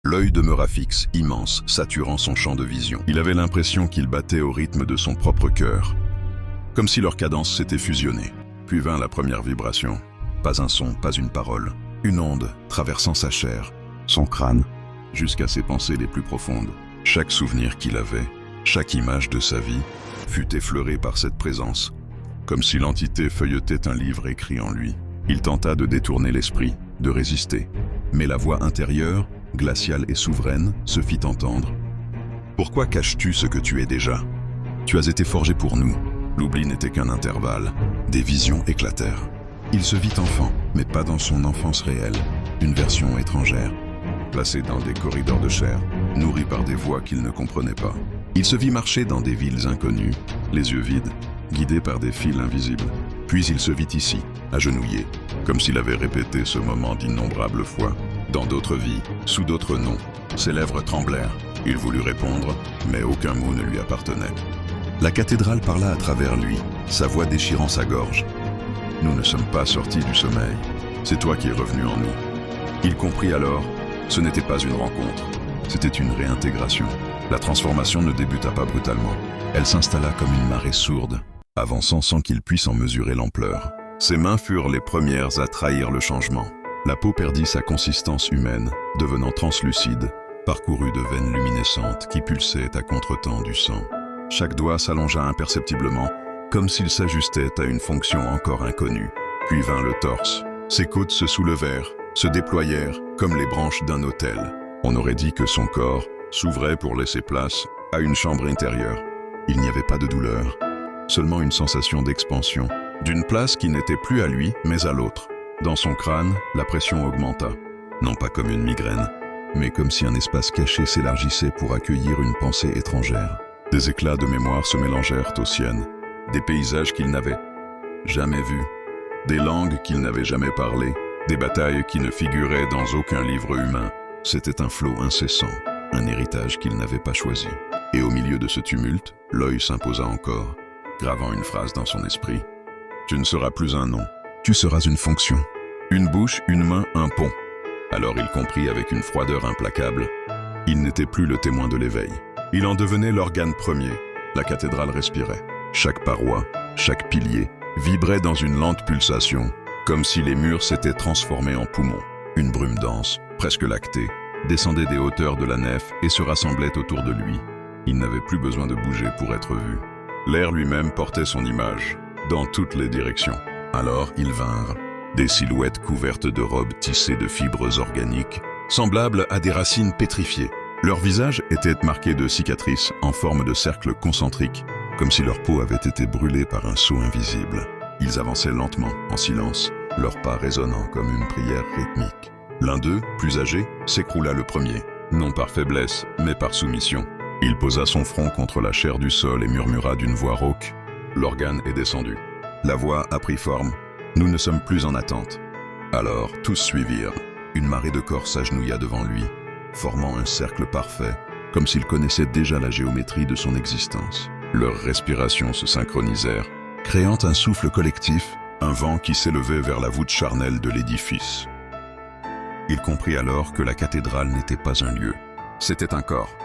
L'œil demeura fixe, immense, saturant son champ de vision. Il avait l'impression qu'il battait au rythme de son propre cœur, comme si leur cadence s'était fusionnée. Puis vint la première vibration. Pas un son, pas une parole. Une onde traversant sa chair, son crâne, jusqu'à ses pensées les plus profondes. Chaque souvenir qu'il avait, chaque image de sa vie, fut effleurée par cette présence, comme si l'entité feuilletait un livre écrit en lui. Il tenta de détourner l'esprit, de résister. Mais la voix intérieure, glaciale et souveraine, se fit entendre. « Pourquoi caches-tu ce que tu es déjà? Tu as été forgé pour nous. » L'oubli n'était qu'un intervalle. Des visions éclatèrent. Il se vit enfant, mais pas dans son enfance réelle. Une version étrangère, placé dans des corridors de chair, nourri par des voix qu'il ne comprenait pas. Il se vit marcher dans des villes inconnues, les yeux vides, guidé par des fils invisibles. Puis il se vit ici, agenouillé, comme s'il avait répété ce moment d'innombrables fois. Dans d'autres vies, sous d'autres noms, ses lèvres tremblèrent. Il voulut répondre, mais aucun mot ne lui appartenait. La cathédrale parla à travers lui, sa voix déchirant sa gorge. « Nous ne sommes pas sortis du sommeil. C'est toi qui es revenu en nous. » Il comprit alors, ce n'était pas une rencontre, c'était une réintégration. La transformation ne débuta pas brutalement. Elle s'installa comme une marée sourde, avançant sans qu'il puisse en mesurer l'ampleur. Ses mains furent les premières à trahir le changement. La peau perdit sa consistance humaine, devenant translucide, parcourue de veines luminescentes qui pulsaient à contretemps du sang. Chaque doigt s'allongea imperceptiblement, comme s'il s'ajustait à une fonction encore inconnue. Puis vint le torse. Ses côtes se soulevèrent, se déployèrent comme les branches d'un autel. On aurait dit que son corps s'ouvrait pour laisser place à une chambre intérieure. Il n'y avait pas de douleur, seulement une sensation d'expansion, d'une place qui n'était plus à lui, mais à l'autre. Dans son crâne, la pression augmenta, non pas comme une migraine, mais comme si un espace caché s'élargissait pour accueillir une pensée étrangère. Des éclats de mémoire se mélangèrent aux siennes, des paysages qu'il n'avait jamais vus, des langues qu'il n'avait jamais parlées, des batailles qui ne figuraient dans aucun livre humain. C'était un flot incessant, un héritage qu'il n'avait pas choisi. Et au milieu de ce tumulte, l'œil s'imposa encore, gravant une phrase dans son esprit. « Tu ne seras plus un nom, tu seras une fonction. Une bouche, une main, un pont. » Alors il comprit avec une froideur implacable. Il n'était plus le témoin de l'éveil. Il en devenait l'organe premier. La cathédrale respirait. Chaque paroi, chaque pilier, vibrait dans une lente pulsation, comme si les murs s'étaient transformés en poumons. Une brume dense, presque lactée, descendait des hauteurs de la nef et se rassemblait autour de lui. Il n'avait plus besoin de bouger pour être vu. L'air lui-même portait son image, dans toutes les directions. Alors ils vinrent, des silhouettes couvertes de robes tissées de fibres organiques, semblables à des racines pétrifiées. Leurs visages étaient marqués de cicatrices en forme de cercles concentriques, comme si leur peau avait été brûlée par un sceau invisible. Ils avançaient lentement, en silence, leurs pas résonnant comme une prière rythmique. L'un d'eux, plus âgé, s'écroula le premier, non par faiblesse, mais par soumission. Il posa son front contre la chair du sol et murmura d'une voix rauque. L'organe est descendu. La voix a pris forme. Nous ne sommes plus en attente. Alors, tous suivirent. Une marée de corps s'agenouilla devant lui, formant un cercle parfait, comme s'ils connaissaient déjà la géométrie de son existence. Leurs respirations se synchronisèrent, créant un souffle collectif, un vent qui s'élevait vers la voûte charnelle de l'édifice. Il comprit alors que la cathédrale n'était pas un lieu, c'était un corps.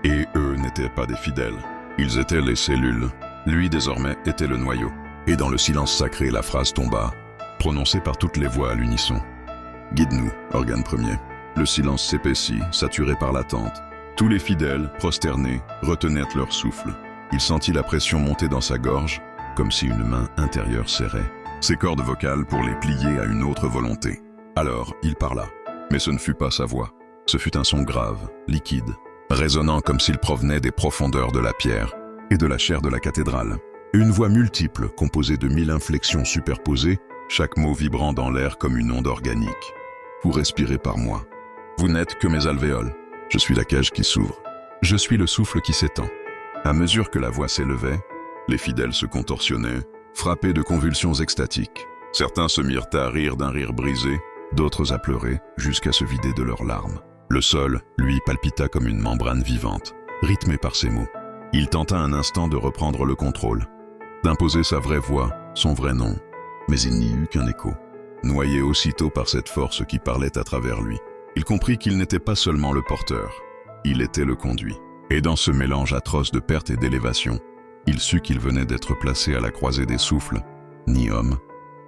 Et eux n'étaient pas des fidèles, ils étaient les cellules. Lui désormais était le noyau. Et dans le silence sacré, la phrase tomba, prononcée par toutes les voix à l'unisson. « Guide-nous, organe premier ». Le silence s'épaissit, saturé par l'attente. Tous les fidèles, prosternés, retenaient leur souffle. Il sentit la pression monter dans sa gorge, comme si une main intérieure serrait ses cordes vocales pour les plier à une autre volonté. Alors, il parla. Mais ce ne fut pas sa voix. Ce fut un son grave, liquide, résonnant comme s'il provenait des profondeurs de la pierre et de la chair de la cathédrale. Une voix multiple, composée de 1000 inflexions superposées, chaque mot vibrant dans l'air comme une onde organique. Vous respirez par moi. Vous n'êtes que mes alvéoles. Je suis la cage qui s'ouvre. Je suis le souffle qui s'étend. À mesure que la voix s'élevait, les fidèles se contorsionnaient, frappés de convulsions extatiques. Certains se mirent à rire d'un rire brisé, d'autres à pleurer, jusqu'à se vider de leurs larmes. Le sol, lui, palpita comme une membrane vivante, rythmée par ces mots. Il tenta un instant de reprendre le contrôle, d'imposer sa vraie voix, son vrai nom, mais il n'y eut qu'un écho, noyé aussitôt par cette force qui parlait à travers lui. Il comprit qu'il n'était pas seulement le porteur, il était le conduit. Et dans ce mélange atroce de perte et d'élévation, il sut qu'il venait d'être placé à la croisée des souffles, ni homme,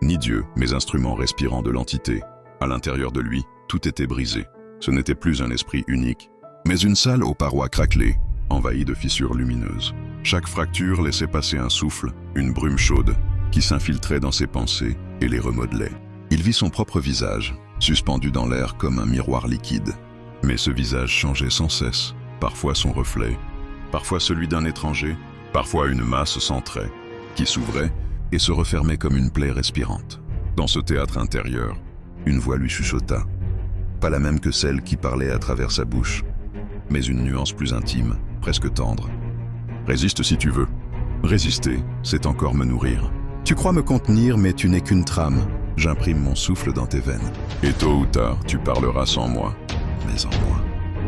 ni Dieu, mais instrument respirant de l'entité. À l'intérieur de lui, tout était brisé. Ce n'était plus un esprit unique, mais une salle aux parois craquelées, envahie de fissures lumineuses. Chaque fracture laissait passer un souffle, une brume chaude, qui s'infiltrait dans ses pensées et les remodelait. Il vit son propre visage, suspendu dans l'air comme un miroir liquide. Mais ce visage changeait sans cesse, parfois son reflet, parfois celui d'un étranger, parfois une masse sans trait, qui s'ouvrait et se refermait comme une plaie respirante. Dans ce théâtre intérieur, une voix lui chuchota, pas la même que celle qui parlait à travers sa bouche, mais une nuance plus intime, presque tendre. « Résiste si tu veux. Résister, c'est encore me nourrir. Tu crois me contenir, mais tu n'es qu'une trame. J'imprime mon souffle dans tes veines. Et tôt ou tard, tu parleras sans moi, mais en moi. »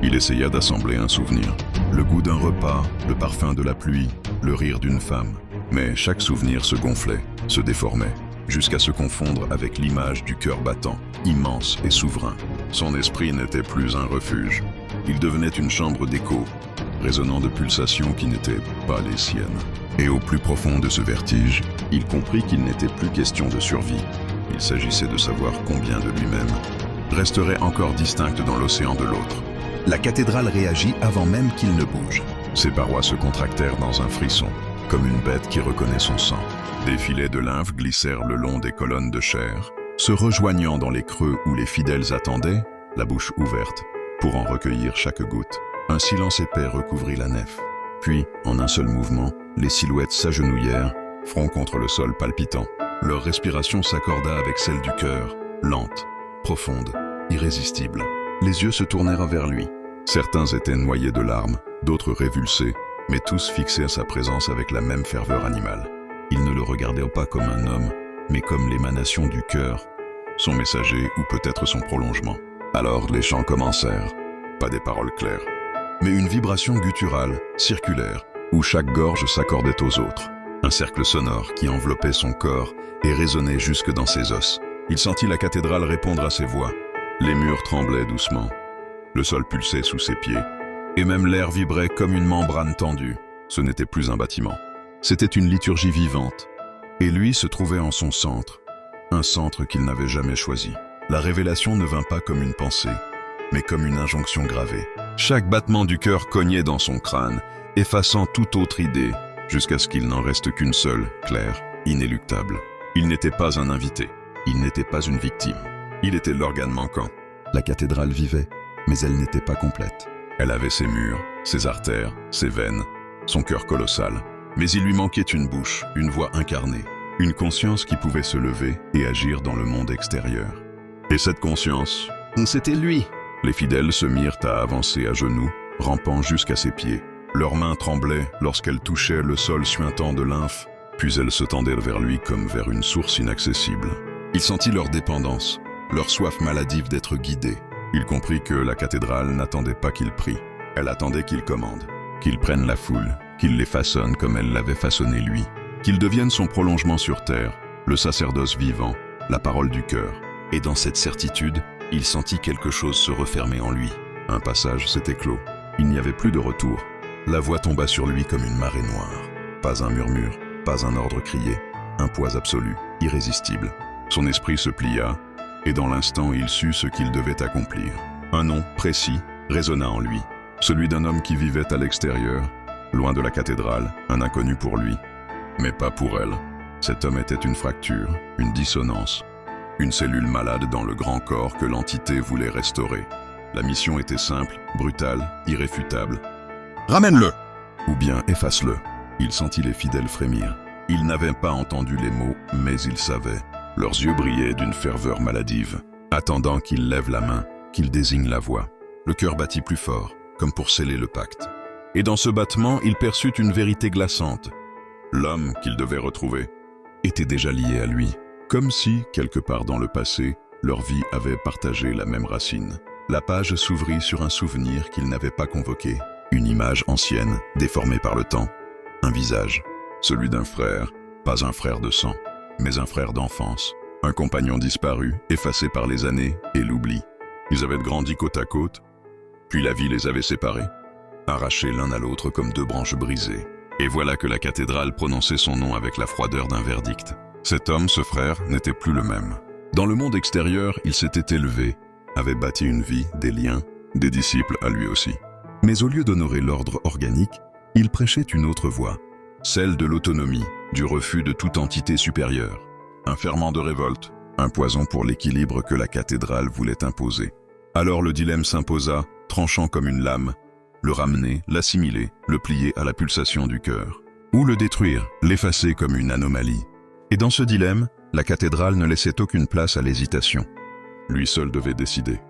Il essaya d'assembler un souvenir. Le goût d'un repas, le parfum de la pluie, le rire d'une femme. Mais chaque souvenir se gonflait, se déformait, jusqu'à se confondre avec l'image du cœur battant, immense et souverain. Son esprit n'était plus un refuge. Il devenait une chambre d'écho, résonnant de pulsations qui n'étaient pas les siennes. Et au plus profond de ce vertige, il comprit qu'il n'était plus question de survie. Il s'agissait de savoir combien de lui-même resterait encore distinct dans l'océan de l'autre. La cathédrale réagit avant même qu'il ne bouge. Ses parois se contractèrent dans un frisson, comme une bête qui reconnaît son sang. Des filets de lymphe glissèrent le long des colonnes de chair, se rejoignant dans les creux où les fidèles attendaient, la bouche ouverte, pour en recueillir chaque goutte. Un silence épais recouvrit la nef. Puis, en un seul mouvement, les silhouettes s'agenouillèrent, front contre le sol palpitant. Leur respiration s'accorda avec celle du cœur, lente, profonde, irrésistible. Les yeux se tournèrent vers lui. Certains étaient noyés de larmes, d'autres révulsés, mais tous fixés à sa présence avec la même ferveur animale. Ils ne le regardaient pas comme un homme, mais comme l'émanation du cœur, son messager ou peut-être son prolongement. Alors les chants commencèrent, pas des paroles claires, mais une vibration gutturale, circulaire, où chaque gorge s'accordait aux autres. Un cercle sonore qui enveloppait son corps et résonnait jusque dans ses os. Il sentit la cathédrale répondre à ses voix. Les murs tremblaient doucement, le sol pulsait sous ses pieds, et même l'air vibrait comme une membrane tendue. Ce n'était plus un bâtiment, c'était une liturgie vivante, et lui se trouvait en son centre, un centre qu'il n'avait jamais choisi. La révélation ne vint pas comme une pensée, mais comme une injonction gravée. Chaque battement du cœur cognait dans son crâne, effaçant toute autre idée, jusqu'à ce qu'il n'en reste qu'une seule, claire, inéluctable. Il n'était pas un invité, il n'était pas une victime. Il était l'organe manquant. La cathédrale vivait, mais elle n'était pas complète. Elle avait ses murs, ses artères, ses veines, son cœur colossal. Mais il lui manquait une bouche, une voix incarnée, une conscience qui pouvait se lever et agir dans le monde extérieur. Et cette conscience, c'était lui. Les fidèles se mirent à avancer à genoux, rampant jusqu'à ses pieds. Leurs mains tremblaient lorsqu'elles touchaient le sol suintant de lymphe, puis elles se tendaient vers lui comme vers une source inaccessible. Il sentit leur dépendance, leur soif maladive d'être guidé. Il comprit que la cathédrale n'attendait pas qu'il prie. Elle attendait qu'il commande, qu'il prenne la foule, qu'il les façonne comme elle l'avait façonné lui, qu'il devienne son prolongement sur terre, le sacerdoce vivant, la parole du cœur. Et dans cette certitude, il sentit quelque chose se refermer en lui. Un passage s'était clos. Il n'y avait plus de retour. La voix tomba sur lui comme une marée noire. Pas un murmure, pas un ordre crié, un poids absolu, irrésistible. Son esprit se plia, et dans l'instant il sut ce qu'il devait accomplir. Un nom précis résonna en lui, celui d'un homme qui vivait à l'extérieur, loin de la cathédrale, un inconnu pour lui, mais pas pour elle. Cet homme était une fracture, une dissonance, une cellule malade dans le grand corps que l'entité voulait restaurer. La mission était simple, brutale, irréfutable. « Ramène-le !» ou bien « efface-le !» Il sentit les fidèles frémir. Ils n'avaient pas entendu les mots, mais ils savaient. Leurs yeux brillaient d'une ferveur maladive, attendant qu'il lève la main, qu'il désigne la voix. Le cœur battit plus fort, comme pour sceller le pacte. Et dans ce battement, il perçut une vérité glaçante. L'homme qu'il devait retrouver était déjà lié à lui, comme si, quelque part dans le passé, leur vie avait partagé la même racine. La page s'ouvrit sur un souvenir qu'il n'avait pas convoqué, une image ancienne, déformée par le temps, un visage, celui d'un frère, pas un frère de sang, mais un frère d'enfance, un compagnon disparu, effacé par les années et l'oubli. Ils avaient grandi côte à côte, puis la vie les avait séparés, arrachés l'un à l'autre comme deux branches brisées. Et voilà que la cathédrale prononçait son nom avec la froideur d'un verdict. Cet homme, ce frère, n'était plus le même. Dans le monde extérieur, il s'était élevé, avait bâti une vie, des liens, des disciples à lui aussi. Mais au lieu d'honorer l'ordre organique, il prêchait une autre voie, celle de l'autonomie, du refus de toute entité supérieure. Un ferment de révolte, un poison pour l'équilibre que la cathédrale voulait imposer. Alors le dilemme s'imposa, tranchant comme une lame, le ramener, l'assimiler, le plier à la pulsation du cœur. Ou le détruire, l'effacer comme une anomalie. Et dans ce dilemme, la cathédrale ne laissait aucune place à l'hésitation. Lui seul devait décider.